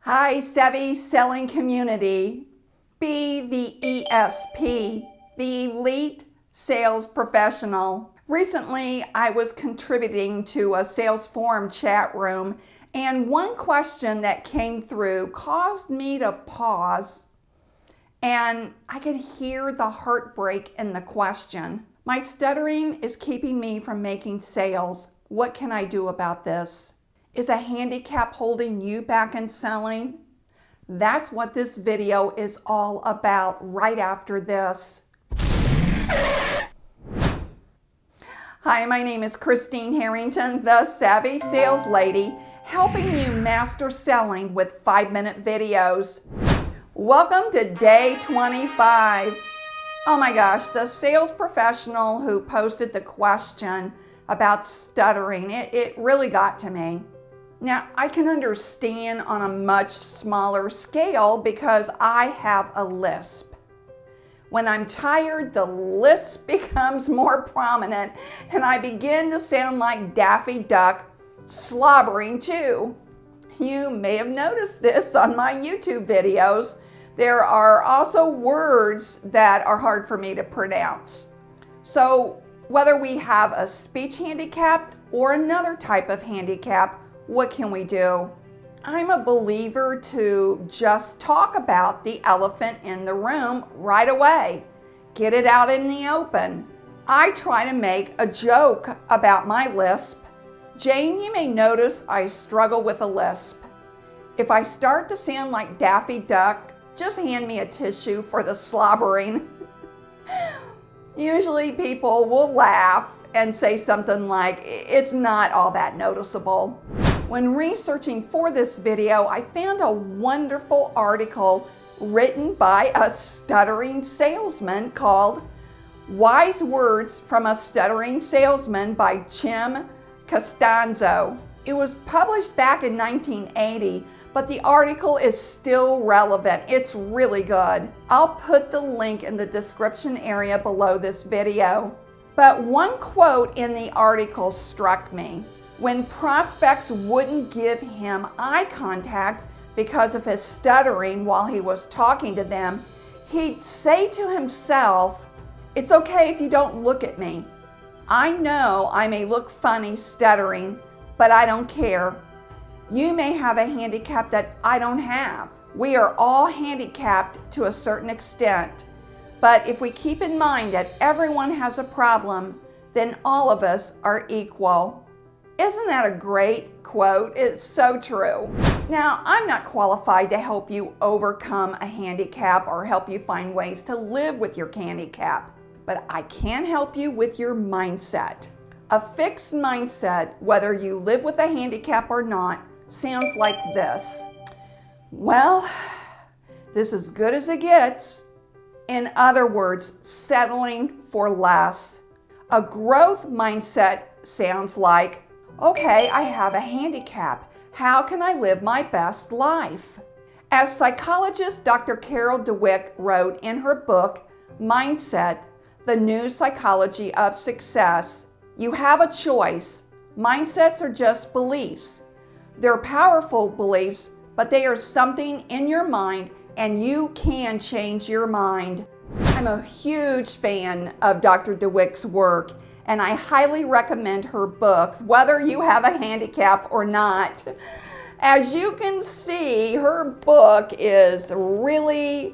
Hi, savvy selling community. Be the ESP, the elite sales professional. Recently, I was contributing to a sales forum chat room, and one question that came through caused me to pause, and I could hear the heartbreak in the question. My stuttering is keeping me from making sales. What can I do about this? Is a handicap holding you back in selling? That's what this video is all about right after this. Hi, my name is Christine Harrington, the Savvy Sales Lady, helping you master selling with 5-minute videos. Welcome to day 25. Oh my gosh, the sales professional who posted the question about stuttering, it really got to me. Now, I can understand on a much smaller scale because I have a lisp. When I'm tired, the lisp becomes more prominent and I begin to sound like Daffy Duck, slobbering too. You may have noticed this on my YouTube videos. There are also words that are hard for me to pronounce. So whether we have a speech handicap or another type of handicap, what can we do? I'm a believer to just talk about the elephant in the room right away. Get it out in the open. I try to make a joke about my lisp. Jane, you may notice I struggle with a lisp. If I start to sound like Daffy Duck, just hand me a tissue for the slobbering. Usually people will laugh and say something like, it's not all that noticeable. When researching for this video, I found a wonderful article written by a stuttering salesman called Wise Words from a Stuttering Salesman by Jim Costanzo. It was published back in 1980, but the article is still relevant. It's really good. I'll put the link in the description area below this video. But one quote in the article struck me. When prospects wouldn't give him eye contact because of his stuttering while he was talking to them, he'd say to himself, "It's okay if you don't look at me. I know I may look funny stuttering, but I don't care. You may have a handicap that I don't have. We are all handicapped to a certain extent. But if we keep in mind that everyone has a problem, then all of us are equal." Isn't that a great quote? It's so true. Now, I'm not qualified to help you overcome a handicap or help you find ways to live with your handicap, but I can help you with your mindset. A fixed mindset, whether you live with a handicap or not, sounds like this. Well, this is as good as it gets. In other words, settling for less. A growth mindset sounds like, okay, I have a handicap. How can I live my best life? As psychologist Dr. Carol Dweck wrote in her book, Mindset, The New Psychology of Success, you have a choice. Mindsets are just beliefs. They're powerful beliefs, but they are something in your mind and you can change your mind. I'm a huge fan of Dr. Dweck's work, and I highly recommend her book, whether you have a handicap or not. As you can see, her book is really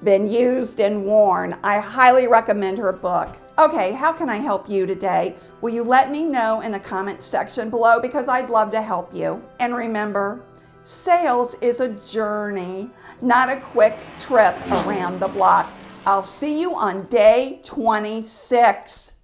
been used and worn. I highly recommend her book. Okay, how can I help you today? Will you let me know in the comment section below, because I'd love to help you. And remember, sales is a journey, not a quick trip around the block. I'll see you on day 26.